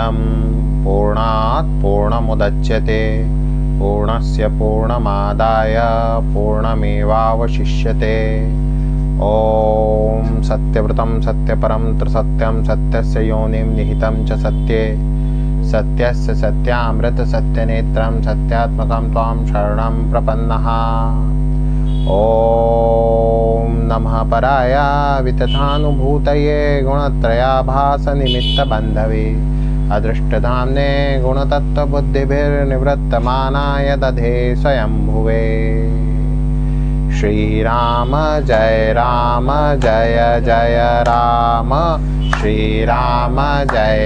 पूर्णमदं पूर्णात् पूर्णमुदच्यते पूर्णस्य पूर्णमादाय पूर्णमेवावशिष्यते। ॐ सत्यव्रतं सत्यपरं त्रिसत्यं सत्यस्य योनिं निहितं च सत्ये सत्यस्य सत्यामृत सत्यनेत्रं सत्यात्मकं त्वां शरणं प्रपन्नः। ॐ नमः पराय वितथानुभूतये गुणत्रयाभासनिमित्तबन्धवे अदृष्टधाम्ने गुणतत्त्वबुद्धिभिर्निवृत्तमानाय दधे स्वयंभुवे। श्रीराम जय जय राम, श्रीराम जय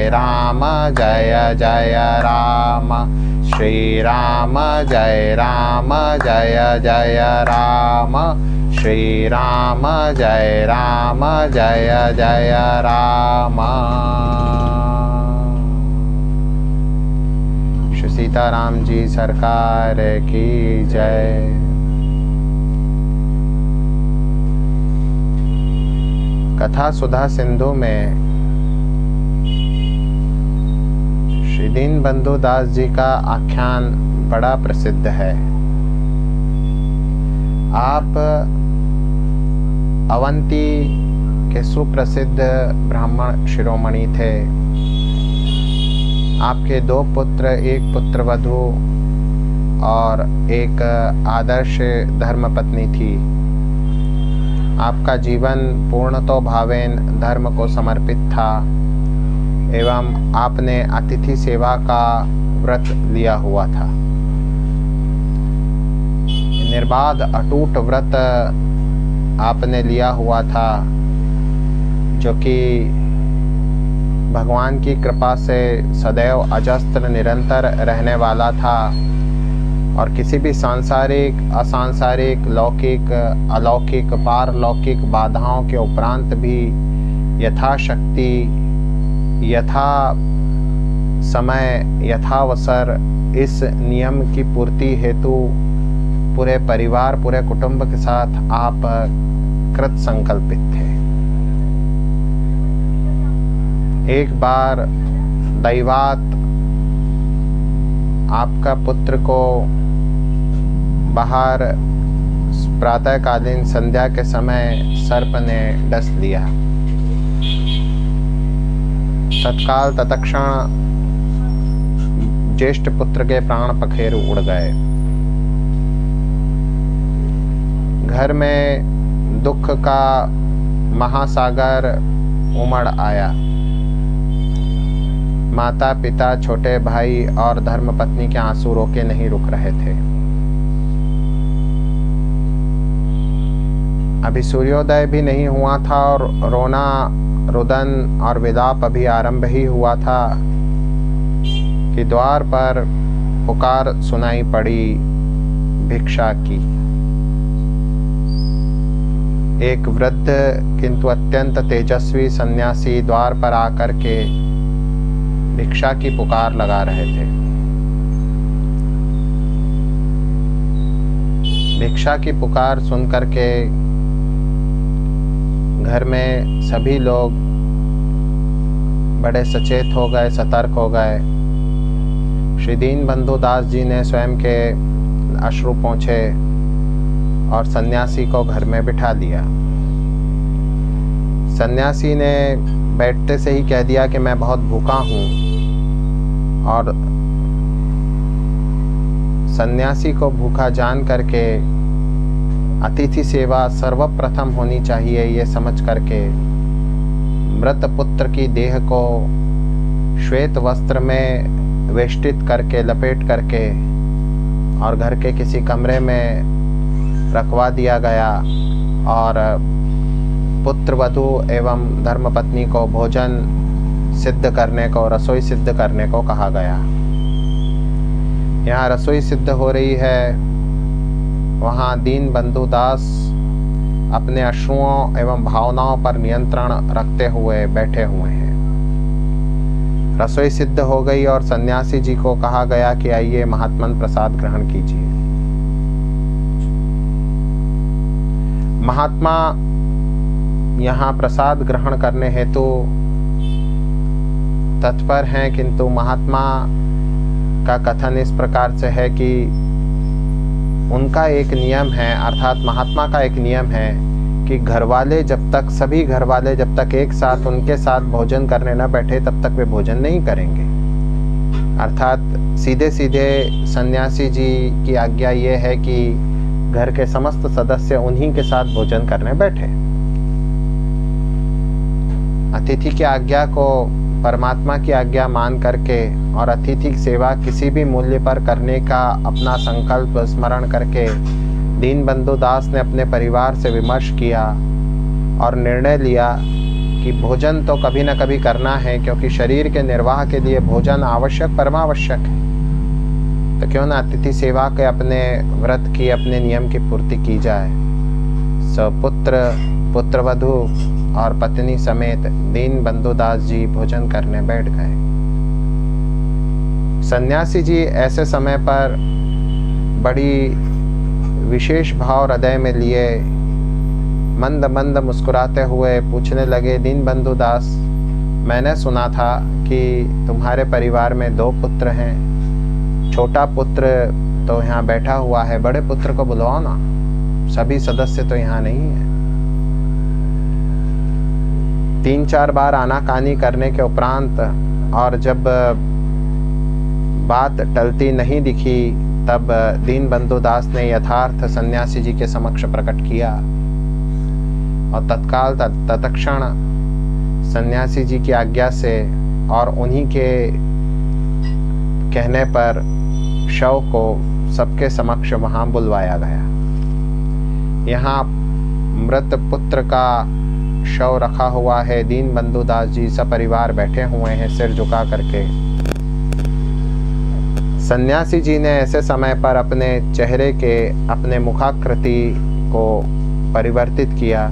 जय राम, श्रीराम जय जय राम, श्रीराम जय जय राम। श्री सीताराम जी सरकार की जय। कथा सुधा सिंधु में श्री दीनबंधु दास जी का आख्यान बड़ा प्रसिद्ध है। आप अवंती के सुप्रसिद्ध ब्राह्मण शिरोमणि थे। आपके 2 पुत्र, एक पुत्रवधू और एक आदर्श धर्मपत्नी थी। आपका जीवन पूर्णतो भावेन धर्म को समर्पित था एवं आपने अतिथि सेवा का व्रत लिया हुआ था। निर्बाध अटूट व्रत आपने लिया हुआ था, जो कि भगवान की कृपा से सदैव अजस्त्र निरंतर रहने वाला था और किसी भी सांसारिक, असांसारिक, लौकिक, अलौकिक, पारलौकिक बाधाओं के उपरांत भी यथाशक्ति, यथा समय, यथावसर इस नियम की पूर्ति हेतु पूरे परिवार, पूरे कुटुंब के साथ आप कृत संकल्पित थे। एक बार दैवात आपका पुत्र को बाहर प्रातःकालीन संध्या के समय सर्प ने डस लिया। तत्काल तत्क्षण ज्येष्ठ पुत्र के प्राण पखेरु उड़ गए। घर में दुख का महासागर उमड़ आया। माता पिता, छोटे भाई और धर्मपत्नी के आंसू रोके नहीं रुक रहे थे। अभी सूर्योदय भी नहीं हुआ था और रोना, रुदन और विलाप अभी आरंभ ही हुआ था कि द्वार पर पुकार सुनाई पड़ी भिक्षा की। एक वृद्ध किंतु अत्यंत तेजस्वी सन्यासी द्वार पर आकर के भिक्षा की पुकार लगा रहे थे। भिक्षा की पुकार सुनकर के घर में सभी लोग बड़े सचेत हो गए, सतर्क हो गए। श्री दीनबंधु दास जी ने स्वयं के अश्रु पोंछे और सन्यासी को घर में बिठा दिया। सन्यासी ने बैठते से ही कह दिया कि मैं बहुत भूखा हूँ, और सन्यासी को भूखा जान करके अतिथि सेवा सर्वप्रथम होनी चाहिए ये समझ करके मृत पुत्र की देह को श्वेत वस्त्र में वेष्टित करके, लपेट करके और घर के किसी कमरे में रखवा दिया गया और पुत्र वधू एवं धर्मपत्नी को भोजन सिद्ध करने को, रसोई सिद्ध करने को कहा गया। यहाँ रसोई सिद्ध हो रही है, वहाँ दीनबंधु दास अपने अश्रुओं एवं भावनाओं पर नियंत्रण रखते हुए बैठे हुए हैं। रसोई सिद्ध हो गई और सन्यासी जी को कहा गया कि आइए महात्मन प्रसाद ग्रहण कीजिए। महात्मा यहाँ प्रसाद ग्रहण करने हेतु तत्पर हैं, किंतु महात्मा का कथन इस प्रकार से है कि उनका एक नियम है, अर्थात महात्मा का एक नियम है कि घरवाले जब तक, सभी घरवाले जब तक एक साथ उनके साथ भोजन करने न बैठे तब तक वे भोजन नहीं करेंगे। अर्थात सीधे सीधे सन्यासी जी की आज्ञा ये है कि घर के समस्त सदस्य उन्हीं के साथ भोजन करने बैठे। अतिथि की आज्ञा को परमात्मा की आज्ञा मान करके और अतिथि की सेवा किसी भी मूल्य पर करने का अपना संकल्प स्मरण करके दीनबंधु दास ने अपने परिवार से विमर्श किया और निर्णय लिया कि भोजन तो कभी न कभी करना है, क्योंकि शरीर के निर्वाह के लिए भोजन आवश्यक परमावश्यक है। तो क्यों ना अतिथि सेवा के अपने व्रत की, अपने नियम की पूर्ति की जाए। सपुत्र, पुत्रवधू और पत्नी समेत दीनबंधु दास जी भोजन करने बैठ गए। सन्यासी जी ऐसे समय पर बड़ी विशेष भाव हृदय में लिए मंद मंद मुस्कुराते हुए पूछने लगे, दीनबंधु दास, मैंने सुना था कि तुम्हारे परिवार में 2 पुत्र हैं। छोटा पुत्र तो यहाँ बैठा हुआ है, बड़े पुत्र को बुलवाओ ना, सभी सदस्य तो यहाँ नहीं है। 3-4 बार आनाकानी करने के उपरांत और जब बात टलती नहीं दिखी, तब दीनबंधु दास ने यथार्थ सन्यासी जी के समक्ष प्रकट किया और तत्काल तत्क्षण सन्यासी जी की आज्ञा से और उन्हीं के कहने पर शव को सबके समक्ष वहां बुलवाया गया। यहाँ मृत पुत्र का शव रखा हुआ है। दीनबंधु दास जी सपरिवार बैठे हुए हैं सिर झुका करके। सन्यासी जी ने ऐसे समय पर अपने चेहरे के, अपने मुखाकृति को परिवर्तित किया,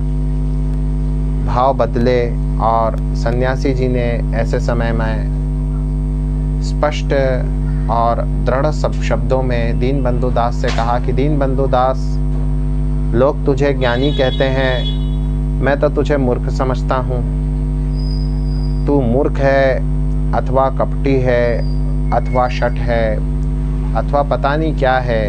भाव बदले और सन्यासी जी ने ऐसे समय में स्पष्ट और दृढ़ शब्दों में दीनबंधु दास से कहा कि दीनबंधु दास, लोग तुझे ज्ञानी कहते हैं, मैं तो तुझे मूर्ख समझता हूँ। तू मूर्ख है अथवा कपटी है अथवा शठ है अथवा पता नहीं क्या है।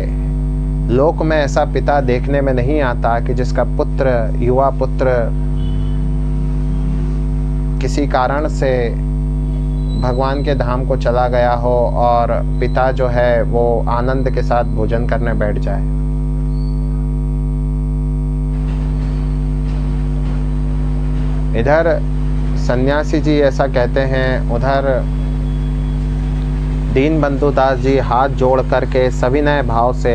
लोक में ऐसा पिता देखने में नहीं आता कि जिसका पुत्र, युवा पुत्र किसी कारण से भगवान के धाम को चला गया हो और पिता जो है वो आनंद के साथ भोजन करने बैठ जाए। इधर सन्यासी जी ऐसा कहते हैं, उधर दीनबंधु दास जी हाथ जोड़ करके सविनय भाव से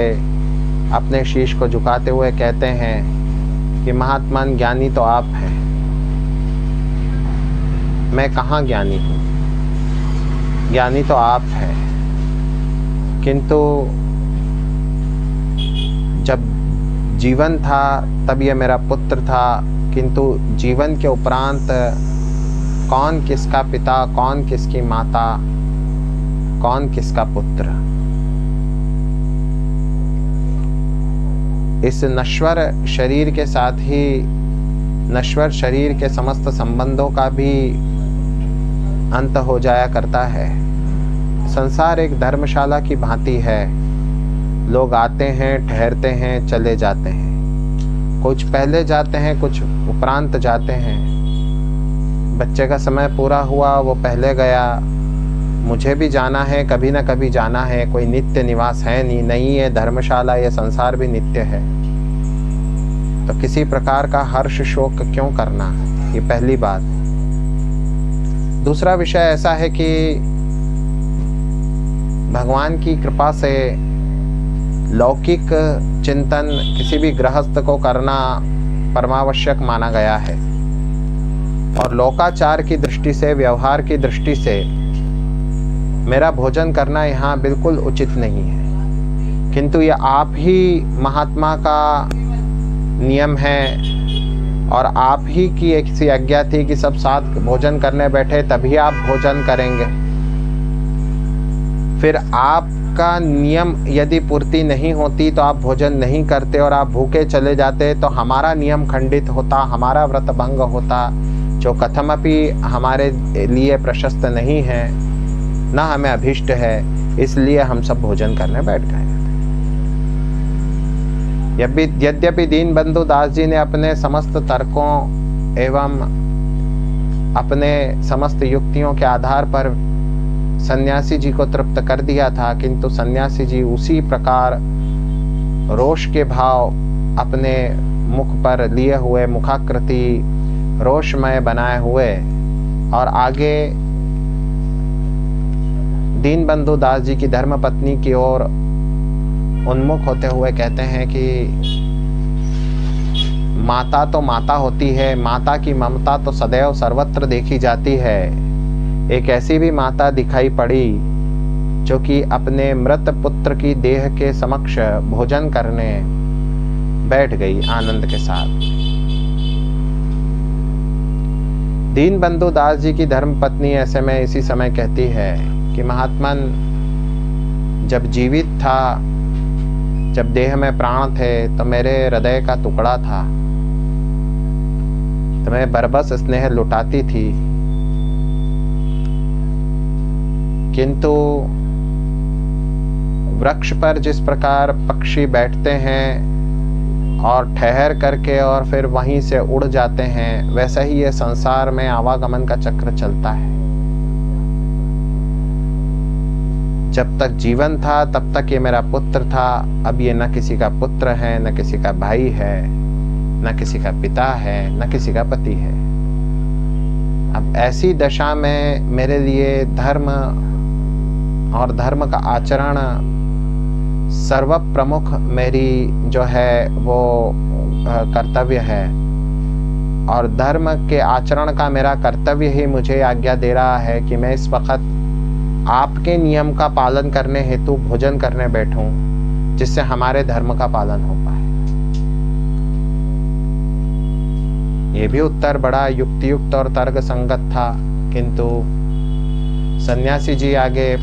अपने शीश को झुकाते हुए कहते हैं कि महात्मन, ज्ञानी तो आप हैं, मैं कहाँ ज्ञानी हूँ, ज्ञानी तो आप हैं। किंतु जब जीवन था तब ये मेरा पुत्र था, किंतु जीवन के उपरांत कौन किसका पिता, कौन किसकी माता, कौन किसका पुत्र। इस नश्वर शरीर के साथ ही नश्वर शरीर के समस्त संबंधों का भी अंत हो जाया करता है। संसार एक धर्मशाला की भांति है। लोग आते हैं, ठहरते हैं, चले जाते हैं। कुछ पहले जाते हैं, कुछ उपरांत जाते हैं। बच्चे का समय पूरा हुआ, वो पहले गया। मुझे भी जाना है, कभी ना कभी जाना है। कोई नित्य निवास है नहीं है धर्मशाला, ये संसार भी नित्य है। तो किसी प्रकार का हर्ष शोक क्यों करना, ये पहली बात। दूसरा विषय ऐसा है कि भगवान की कृपा से लौकिक चिंतन किसी भी गृहस्थ को करना परमावश्यक माना गया है और लोकाचार की दृष्टि से, व्यवहार की दृष्टि से मेरा भोजन करना यहाँ बिल्कुल उचित नहीं है। किंतु ये आप ही महात्मा का नियम है और आप ही की एक सी आज्ञा थी कि सब साथ भोजन करने बैठे तभी आप भोजन करेंगे। फिर आपका नियम यदि पूर्ति नहीं होती तो आप भोजन नहीं करते और आप भूखे चले जाते तो हमारा नियम खंडित होता, हमारा व्रत भंग होता। जो कथमपि हमारे लिए प्रशस्त नहीं है, न हमें अभिष्ट है, इसलिए हम सब भोजन करने बैठ गए। यद्यपि दीनबंधु दास जी ने अपने समस्त तर्कों एवं अपने समस्त युक्तियों के आधार पर सन्यासी जी को तृप्त कर दिया था, किंतु सन्यासी जी उसी प्रकार रोष के भाव अपने मुख पर लिए हुए, मुखाकृति रोषमय बनाए हुए, और आगे दीनबंधु दास जी की धर्मपत्नी की ओर उन्मुख होते हुए कहते हैं कि माता तो माता होती है, माता की ममता तो सदैव सर्वत्र देखी जाती है। एक ऐसी भी माता दिखाई पड़ी जो कि अपने मृत पुत्र की देह के समक्ष भोजन करने बैठ गई आनंद के साथ। दीनबंधु दास जी की धर्मपत्नी ऐसे में इसी समय कहती है कि महात्मन, जब जीवित था, जब देह में प्राण थे, तो मेरे हृदय का टुकड़ा था, तो मैं बरबस स्नेह लुटाती थी, किंतु वृक्ष पर जिस प्रकार पक्षी बैठते हैं और ठहर करके और फिर वहीं से उड़ जाते हैं, वैसा ही ये संसार में आवागमन का चक्र चलता है। जब तक जीवन था तब तक ये मेरा पुत्र था, अब ये न किसी का पुत्र है, न किसी का भाई है, न किसी का पिता है, न किसी का पति है। अब ऐसी दशा में मेरे लिए धर्म और धर्म का आचरण सर्व प्रमुख मेरी जो है वो कर्तव्य है, और धर्म के आचरण का मेरा कर्तव्य ही मुझे आज्ञा दे रहा है कि मैं इस वक्त आपके नियम का पालन करने हेतु भोजन करने बैठूं, जिससे हमारे धर्म का पालन हो पाए। ये भी उत्तर बड़ा युक्तियुक्त और तर्क संगत था, किंतु सन्यासी जी आगे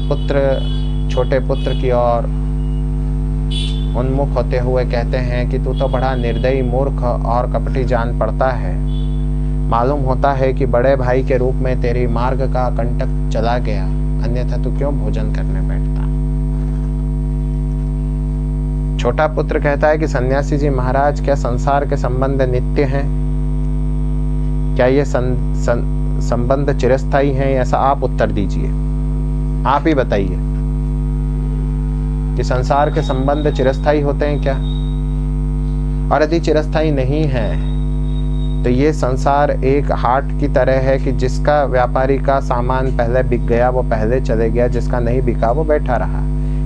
छोटे पुत्र की ओर उन्मुख होते हुए कहते हैं कि तू तो बड़ा निर्दयी, मूर्ख और कपटी जान पड़ता है। मालूम होता है कि बड़े भाई के रूप में तेरी मार्ग का कंटक चला गया, अन्यथा तू क्यों भोजन करने बैठता। छोटा पुत्र कहता है कि सन्यासी जी महाराज, क्या संसार के संबंध नित्य हैं? क्या ये संबंध चिरस्थायी हैं? ऐसा आप उत्तर दीजिए, आप ही बताइए कि संसार के संबंध चिरस्थायी होते हैं क्या? और यदि चिरस्थायी नहीं है तो ये संसार एक हाट की तरह है कि जिसका व्यापारी का सामान पहले बिक गया वो पहले चले गया, जिसका नहीं बिका वो बैठा रहा,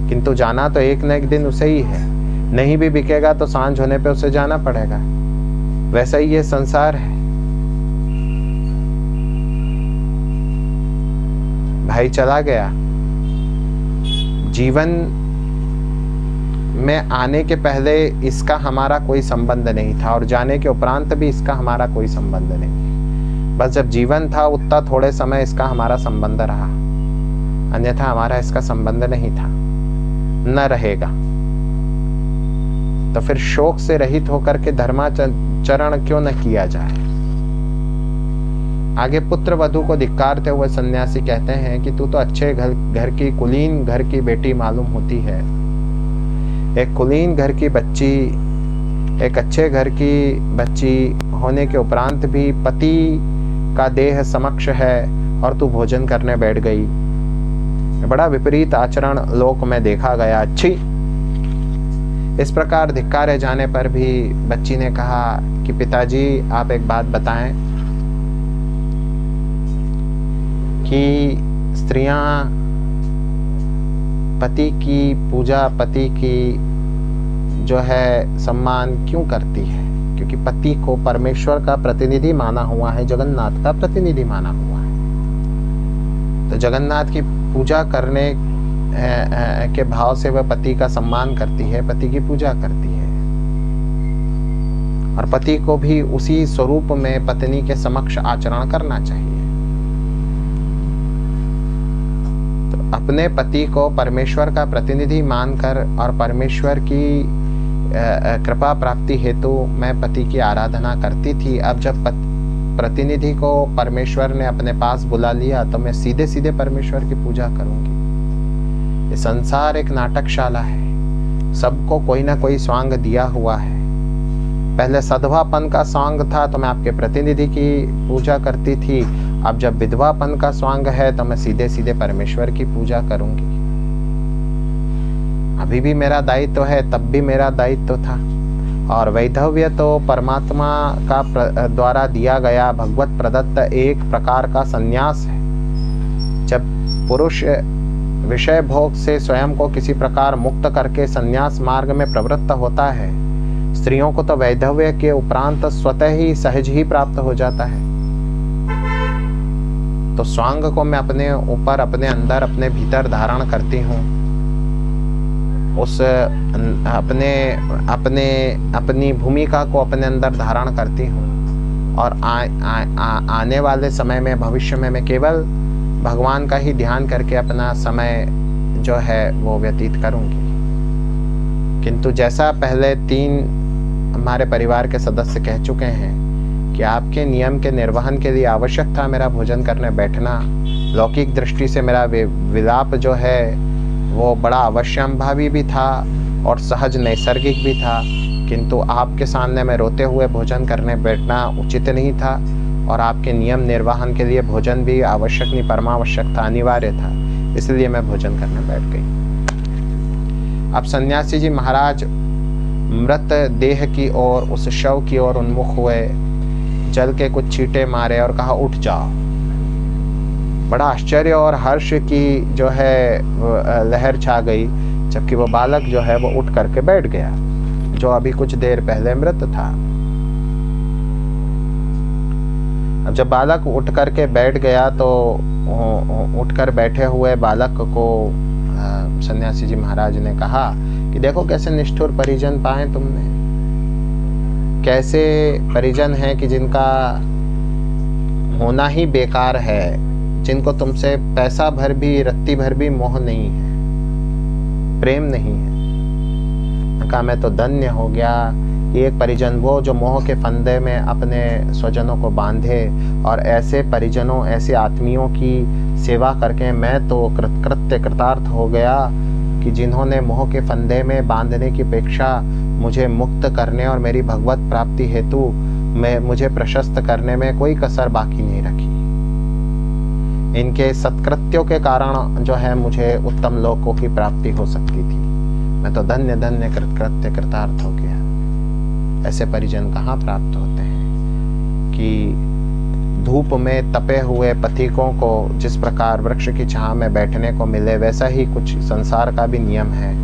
किंतु जाना तो एक न एक दिन उसे ही है। नहीं भी बिकेगा तो सांझ होने पे उसे जाना पड़ेगा। वैसा ही ये संसार है। भाई चला गया, जीवन में आने के पहले इसका हमारा कोई संबंध नहीं था, और जाने के उपरांत भी इसका हमारा कोई संबंध नहीं। बस जब जीवन था उतना थोड़े समय इसका हमारा संबंध रहा, अन्यथा हमारा इसका संबंध नहीं था, न रहेगा। तो फिर शोक से रहित होकर के धर्माचरण क्यों न किया जाए। आगे पुत्र वधू को धिक्कारते हुए सन्यासी कहते हैं कि तू तो अच्छे घर की कुलीन घर की बेटी मालूम होती है। एक कुलीन घर की बच्ची, एक अच्छे घर की बच्ची होने के उपरांत भी पति का देह समक्ष है और तू भोजन करने बैठ गई। बड़ा विपरीत आचरण लोक में देखा गया। अच्छी इस प्रकार धिक्कारे जाने पर भी बच्ची ने कहा कि पिताजी आप एक बात बताएं कि स्त्रियां पति की पूजा, पति की जो है सम्मान क्यों करती है? क्योंकि पति को परमेश्वर का प्रतिनिधि माना हुआ है, जगन्नाथ का प्रतिनिधि माना हुआ है। तो जगन्नाथ की पूजा करने के भाव से वह पति का सम्मान करती है, पति की पूजा करती है, और पति को भी उसी स्वरूप में पत्नी के समक्ष आचरण करना चाहिए। अपने पति को परमेश्वर का प्रतिनिधि मानकर और परमेश्वर की कृपा प्राप्ति हेतु मैं पति की आराधना करती थी। अब जब प्रतिनिधि को परमेश्वर ने अपने पास बुला लिया तो मैं सीधे सीधे परमेश्वर की पूजा करूंगी। ये संसार एक नाटकशाला है, सबको कोई ना कोई स्वांग दिया हुआ है। पहले सधवापन का स्वांग था तो मैं आपके प्रतिनिधि की पूजा करती थी, अब जब विधवापन का स्वांग है तो मैं सीधे सीधे परमेश्वर की पूजा करूंगी। अभी भी मेरा दायित्व है, तब भी मेरा दायित्व था। और वैधव्य तो परमात्मा का द्वारा दिया गया भगवत प्रदत्त एक प्रकार का संन्यास है। जब पुरुष विषय भोग से स्वयं को किसी प्रकार मुक्त करके संन्यास मार्ग में प्रवृत्त होता है, स्त्रियों को तो वैधव्य के उपरांत स्वतः ही सहज ही प्राप्त हो जाता है। तो स्वांग को मैं अपने ऊपर, अपने अंदर, अपने भीतर धारण करती हूँ। उस अपनी भूमिका को अपने अंदर धारण करती हूँ और आने वाले समय में, भविष्य में मैं केवल भगवान का ही ध्यान करके अपना समय जो है वो व्यतीत करूँगी। किंतु जैसा पहले 3 हमारे परिवार के सदस्य कह चुके हैं कि आपके नियम के निर्वहन के लिए आवश्यक था मेरा भोजन करने बैठना। लौकिक दृष्टि से मेरा विलाप जो है वो बड़ा अवश्यंभावी भी था और सहज नैसर्गिक भी था, किंतु आपके सामने में रोते हुए भोजन करने बैठना उचित नहीं था और आपके नियम निर्वहन के लिए भोजन भी आवश्यक नहीं, परमावश्यक था, अनिवार्य था, इसलिए मैं भोजन करने बैठ गई। अब सन्यासी जी महाराज मृत देह की ओर, उस शव की ओर उन्मुख हुए, जल के कुछ छींटे मारे और कहा उठ जाओ। बड़ा आश्चर्य और हर्ष की जो है लहर छा गई, जबकि वो बालक जो है वो उठ करके बैठ गया, जो अभी कुछ देर पहले मृत था। अब जब बालक उठ करके बैठ गया तो उठकर बैठे हुए बालक को सन्यासी जी महाराज ने कहा कि देखो कैसे निष्ठुर परिजन पाए तुमने, कैसे परिजन हैं कि जिनका होना ही बेकार है, जिनको तुमसे पैसा भर भी, रत्ती भर भी मोह नहीं है, प्रेम नहीं है। कहा मैं तो धन्य हो गया कि एक परिजन वो जो मोह के फंदे में अपने स्वजनों को बांधे, और ऐसे परिजनों, ऐसे आत्मियों की सेवा करके मैं तो कृतकृत्य कृतार्थ हो गया कि जिन्होंने मोह के फंदे में बांधने की अपेक्षा मुझे मुक्त करने और मेरी भगवत प्राप्ति हेतु मुझे प्रशस्त करने में कोई कसर बाकी नहीं रखी। इनके सत्कृत्यों के कारण जो है मुझे उत्तम लोकों की प्राप्ति हो सकती थी। मैं तो धन्य धन्य कृतकृत्य कृतार्थ हो गया। ऐसे परिजन कहाँ प्राप्त होते हैं कि धूप में तपे हुए पथिकों को जिस प्रकार वृक्ष की छांव में बैठने को मिले, वैसा ही कुछ संसार का भी नियम है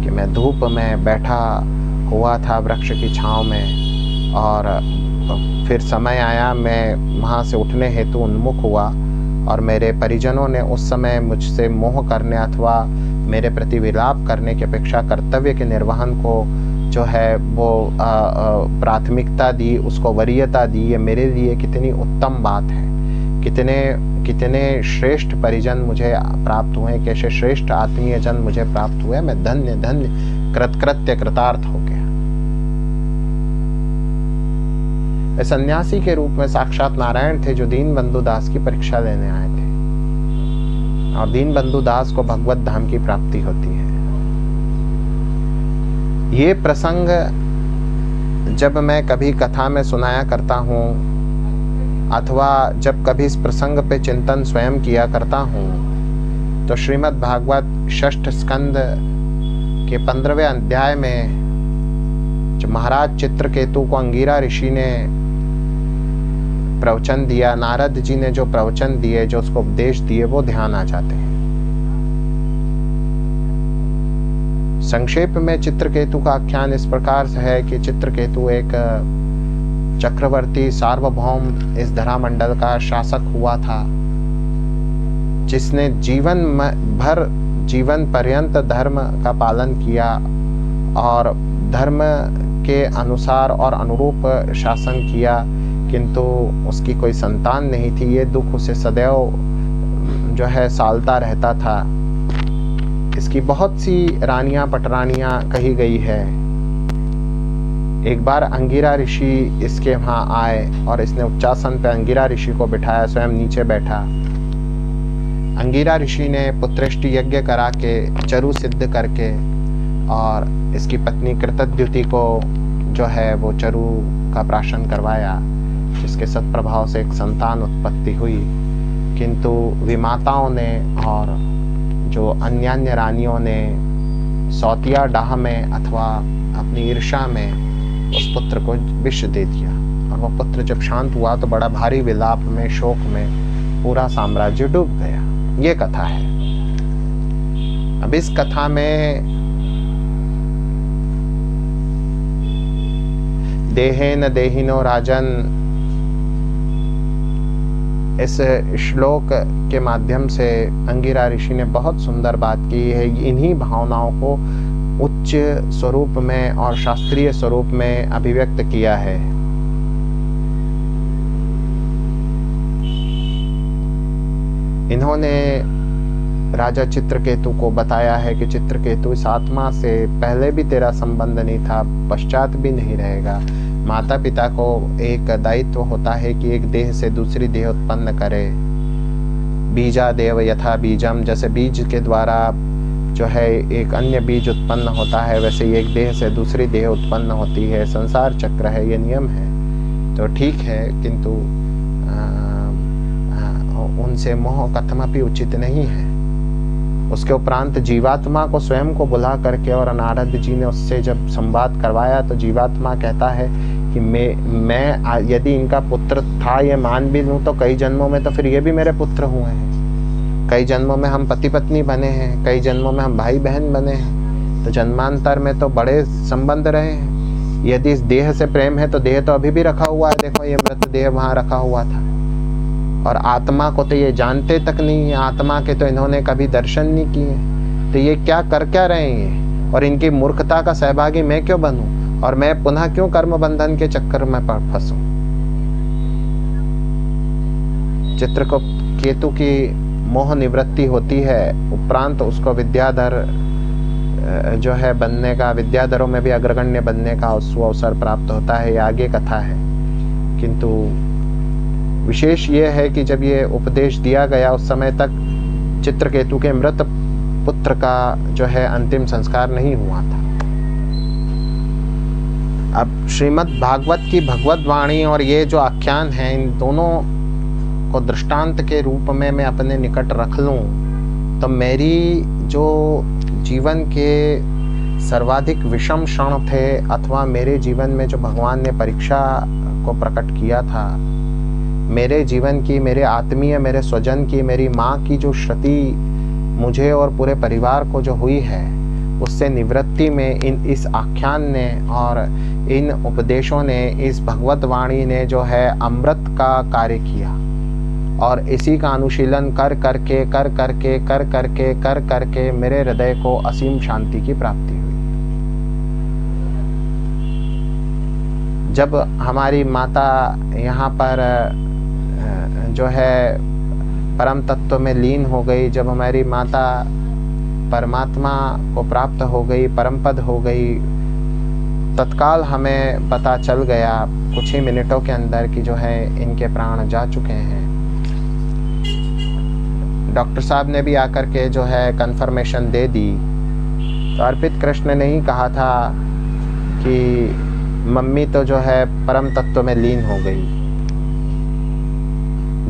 कि मैं धूप में बैठा हुआ था वृक्ष की छांव में, और फिर समय आया, मैं वहाँ से उठने हेतु उन्मुख हुआ और मेरे परिजनों ने उस समय मुझसे मोह करने अथवा मेरे प्रति विलाप करने की अपेक्षा कर्तव्य के निर्वहन को जो है वो प्राथमिकता दी, उसको वरीयता दी। ये मेरे लिए कितनी उत्तम बात है, कितने श्रेष्ठ परिजन मुझे प्राप्त हुए, कैसे श्रेष्ठ आत्मीय जन मुझे प्राप्त हुए। मैं धन्य धन्य कृतकृत्य कृतार्थ हो गया। सन्यासी के रूप में साक्षात नारायण थे जो दीनबंधु दास की परीक्षा लेने आए थे, और दीनबंधु दास को भगवत धाम की प्राप्ति होती है। ये प्रसंग जब मैं कभी कथा में सुनाया करता हूँ अथवा जब कभी इस प्रसंग पे चिंतन स्वयं किया करता हूँ, तो श्रीमद् भागवत षष्ठ स्कंद के 15वें अध्याय में जो महाराज चित्रकेतु को अंगिरा ऋषि ने प्रवचन दिया, नारद जी ने जो प्रवचन दिए, जो उसको उपदेश दिए, वो ध्यान आ जाते हैं। संक्षेप में चित्रकेतु का आख्यान इस प्रकार से है कि चित्रकेतु एक चक्रवर्ती सार्वभौम इस धरामंडल का शासक हुआ था, जिसने जीवन पर्यंत धर्म का पालन किया और धर्म के अनुसार और अनुरूप शासन किया, किंतु उसकी कोई संतान नहीं थी। ये दुख उसे सदैव जो है सालता रहता था। इसकी बहुत सी रानियां पटरानियां कही गई है, एक बार अंगिरा ऋषि इसके वहाँ आए और इसने उच्चासन पे अंगिरा ऋषि को बिठाया, स्वयं नीचे बैठा। अंगिरा ऋषि ने पुत्रेष्टि यज्ञ करा के चरु सिद्ध करके और इसकी पत्नी कृतद्युति को जो है वो चरु का प्राशन करवाया, जिसके सत्प्रभाव से एक संतान उत्पत्ति हुई। किंतु विमाताओं ने और जो अन्य रानियों ने सौतिया डाह में अथवा अपनी ईर्ष्या में उस पुत्र को विष दे दिया, और वह पुत्र जब शांत हुआ तो बड़ा भारी विलाप में, शोक में पूरा साम्राज्य डूब गया। ये कथा है। अब इस कथा में देहेन देहिनो राजन, इस श्लोक के माध्यम से अंगिरा ऋषि ने बहुत सुंदर बात की है। इन्हीं भावनाओं को उच्च स्वरूप में और शास्त्रीय स्वरूप में अभिव्यक्त किया है। इन्होंने राजा चित्रकेतु को बताया है कि चित्रकेतु, इस आत्मा से पहले भी तेरा संबंध नहीं था, पश्चात भी नहीं रहेगा। माता पिता को एक दायित्व होता है कि एक देह से दूसरी देह उत्पन्न करे। बीजा देव यथा बीजम, जैसे बीज के द्वारा जो है एक अन्य बीज उत्पन्न होता है, वैसे ही एक देह से दूसरी देह उत्पन्न होती है। संसार चक्र है, ये नियम है। तो ठीक है, किंतु उनसे मोह कथमपि उचित नहीं है। उसके उपरांत जीवात्मा को स्वयं को बुला करके, और नारद जी ने उससे जब संवाद करवाया तो जीवात्मा कहता है कि मैं यदि इनका पुत्र था ये मान भी लूँ तो कई जन्मों में तो फिर ये भी मेरे पुत्र हुए हैं। कई जन्मों में हम पति पत्नी बने हैं, कई जन्मों में हम भाई बहन बने हैं, तो जन्मांतर में तो बड़े संबंध रहे हैं। यदि इस देह से प्रेम है तो देह तो अभी भी रखा हुआ है, देखो ये मृत देह वहाँ रखा हुआ था। और आत्मा को तो ये जानते तक नहीं है, आत्मा के तो इन्होंने कभी दर्शन नहीं किए। तो ये क्या कर क्या रहे हैं, और इनकी मूर्खता का सहभागी मैं क्यों बनूं, और मैं पुनः क्यों कर्म बंधन के चक्कर में फंसूं। चित्रकेतु की मोह निवृत्ति होती है, उपरांत उसको विद्याधर जो है बनने का, विद्याधरों में भी अग्रगण्य बनने का अवसर प्राप्त होता है। ये आगे कथा है। किंतु विशेष ये है कि जब ये उपदेश दिया गया उस समय तक चित्रकेतु के मृत पुत्र का जो है अंतिम संस्कार नहीं हुआ था। अब श्रीमद् भागवत की भगवत वाणी और ये जो आख्यान है, इन दोनों को दृष्टांत के रूप में मैं अपने निकट रख लूं तो मेरी जो जीवन के सर्वाधिक विषम क्षण थे, अथवा मेरे जीवन में जो भगवान ने परीक्षा को प्रकट किया था, मेरे जीवन की, मेरे आत्मीय, मेरे स्वजन की, मेरी माँ की जो क्षति मुझे और पूरे परिवार को जो हुई है, उससे निवृत्ति में इस आख्यान ने और इन उपदेशों ने, इस भगवत वाणी ने जो है अमृत का कार्य किया। और इसी का अनुशीलन कर करके मेरे हृदय को असीम शांति की प्राप्ति हुई। जब हमारी माता यहाँ पर जो है परम तत्व में लीन हो गई, जब हमारी माता परमात्मा को प्राप्त हो गई, परम पद हो गई, तत्काल हमें पता चल गया कुछ ही मिनटों के अंदर कि जो है इनके प्राण जा चुके हैं। डॉक्टर साहब ने भी आकर के जो है कंफर्मेशन दे दी। तो अर्पित कृष्ण ने ही कहा था कि मम्मी तो जो है परम तत्व में लीन हो गई,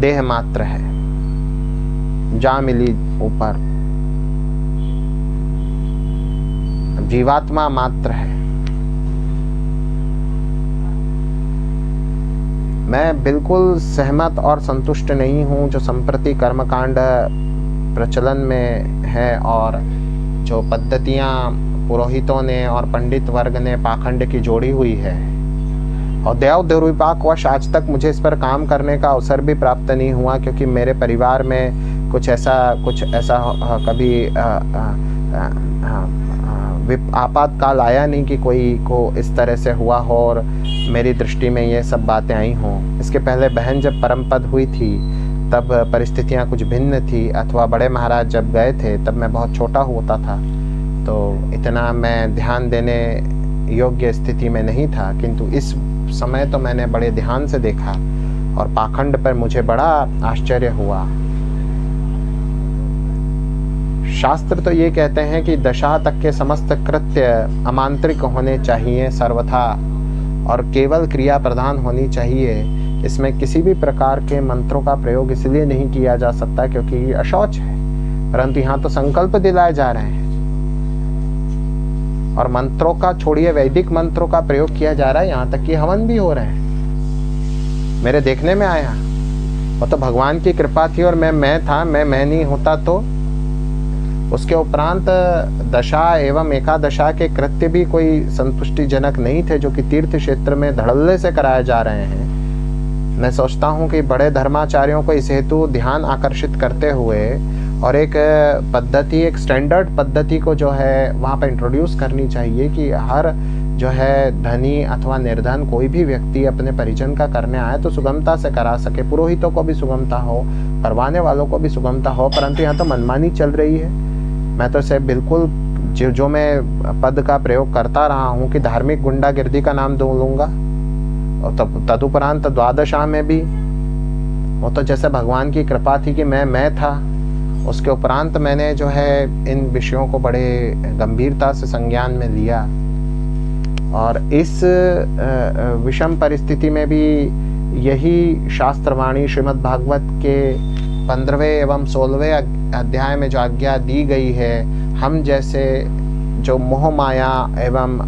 देह मात्र है, जा मिली ऊपर, जीवात्मा मात्र है। मैं बिल्कुल सहमत और संतुष्ट नहीं हूँ जो संप्रति कर्मकांड प्रचलन में है और जो पद्धतियाँ पुरोहितों ने और पंडित वर्ग ने पाखंड की जोड़ी हुई है। और देव दुर्विपाकवश आज तक मुझे इस पर काम करने का अवसर भी प्राप्त नहीं हुआ, क्योंकि मेरे परिवार में कुछ ऐसा कभी आपातकाल आया नहीं कि कोई को इस तरह से हुआ हो और मेरी दृष्टि में ये सब बातें आई हों। इसके पहले बहन जब परमपद हुई थी तब परिस्थितियाँ कुछ भिन्न थी, अथवा बड़े महाराज जब गए थे तब मैं बहुत छोटा होता था, तो इतना मैं ध्यान देने योग्य स्थिति में नहीं था, किंतु इस समय तो मैंने बड़े ध्यान से देखा और पाखंड पर मुझे बड़ा आश्चर्य हुआ। शास्त्र तो ये कहते हैं कि दशा तक के समस्त कृत्य अमांत्रिक होने चाहिए सर्वथा, और केवल क्रिया प्रधान होनी चाहिए। इसमें किसी भी प्रकार के मंत्रों का प्रयोग इसलिए नहीं किया जा सकता क्योंकि ये अशौच है, परंतु यहाँ तो संकल्प दिलाए जा रहे हैं और मंत्रों का छोड़िए, वैदिक मंत्रों का प्रयोग किया जा रहा है, यहाँ तक कि हवन भी हो रहे हैं। मेरे देखने में आया, वो तो भगवान की कृपा थी और मैं था, मैं नहीं होता तो। उसके उपरांत दशा एवं एकादशा के कृत्य भी कोई संतुष्टिजनक नहीं थे, जो कि तीर्थ क्षेत्र में धड़ल्ले से कराए जा रहे हैं। मैं सोचता हूँ कि बड़े धर्माचार्यों को इस हेतु ध्यान आकर्षित करते हुए और एक पद्धति, एक स्टैंडर्ड पद्धति को जो है वहाँ पर इंट्रोड्यूस करनी चाहिए कि हर जो है धनी अथवा निर्धन कोई भी व्यक्ति अपने परिजन का करने आए तो सुगमता से करा सके, पुरोहितों को भी सुगमता हो, करवाने वालों को भी सुगमता हो। परंतु यहाँ तो मनमानी चल रही है। मैं तो इसे बिल्कुल जो मैं पद का प्रयोग करता रहा हूँ कि धार्मिक गुंडागिर्दी का नाम लूँगा, और तदुपरांत द्वादशा में भी वो तो जैसे भगवान की कृपा थी कि मैं था, उसके उपरांत मैंने जो है इन विषयों को बड़े गंभीरता से संज्ञान में लिया। और इस विषम परिस्थिति में भी यही शास्त्रवाणी श्रीमद् भागवत के 15वें एवं 16वें अध्याय में जो आज्ञा दी गई है, हम जैसे जो मोह माया एवं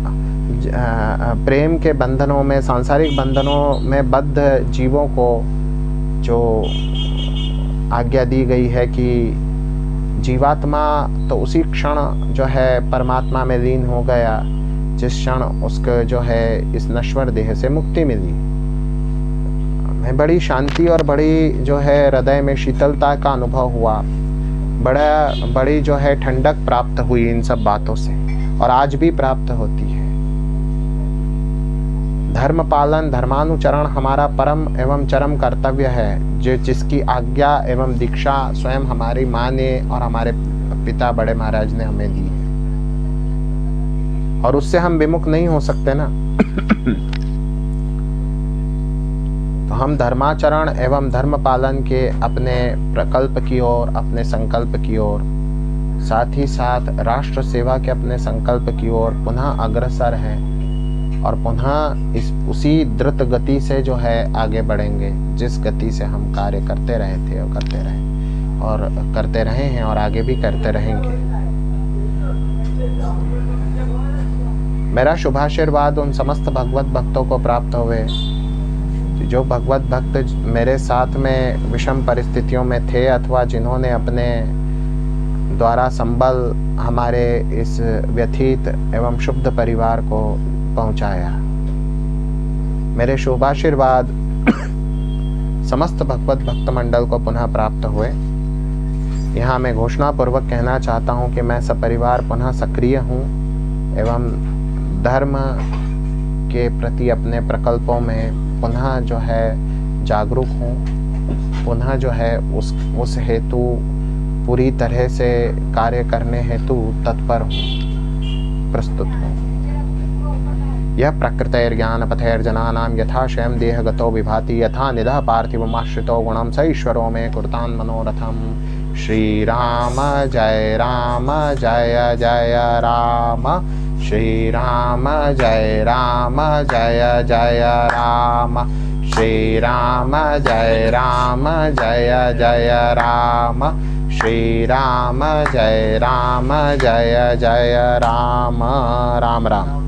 प्रेम के बंधनों में, सांसारिक बंधनों में बद्ध जीवों को जो आज्ञा दी गई है कि जीवात्मा तो उसी क्षण जो है परमात्मा में लीन हो गया जिस क्षण उसको जो है इस नश्वर देह से मुक्ति मिली। मैं बड़ी शांति और बड़ी जो है हृदय में शीतलता का अनुभव हुआ, बड़ी जो है ठंडक प्राप्त हुई इन सब बातों से, और आज भी प्राप्त होती है। धर्म पालन, धर्मानुचरण हमारा परम एवं चरम कर्तव्य है, जिसकी आज्ञा एवं दीक्षा स्वयं हमारी माँ ने और हमारे पिता बड़े महाराज ने हमें दी है, और उससे हम विमुख नहीं हो सकते ना। तो हम धर्माचरण एवं धर्म पालन के अपने प्रकल्प की ओर, अपने संकल्प की ओर, साथ ही साथ राष्ट्र सेवा के अपने संकल्प की ओर पुनः अग्रसर हैं और पुनः उसी द्रुत गति से जो है आगे बढ़ेंगे, जिस गति से हम कार्य करते रहे थे और करते रहे हैं और आगे भी करते रहेंगे। मेरा शुभाशीर्वाद उन समस्त भगवत भक्तों को प्राप्त हुए जो भगवत भक्त मेरे साथ में विषम परिस्थितियों में थे, अथवा जिन्होंने अपने द्वारा संबल हमारे इस व्यथित एवं शुद्ध परिवार को पहुंचाया। मेरे शुभाशीर्वाद समस्त भगवत भक्त मंडल को पुनः प्राप्त हुए। यहाँ मैं घोषणा पूर्वक कहना चाहता हूँ कि मैं सपरिवार पुनः सक्रिय हूँ एवं धर्म के प्रति अपने प्रकल्पों में पुनः जो है जागरूक हूँ, पुनः जो है उस हेतु पूरी तरह से कार्य करने हेतु तत्पर हूँ, प्रस्तुत हूँ। यह प्रकृतैर्ज्ञानपथैर्जनानां यथाशयं देहगतो विभाति यथा निदः पार्थिवमाश्रितो गुणं स ईश्वरो मे कुरुतान् मनोरथम्। श्री राम जय जय राम, श्री राम जय जय राम, श्री राम जय जय राम, श्री राम जय जय राम। राम राम।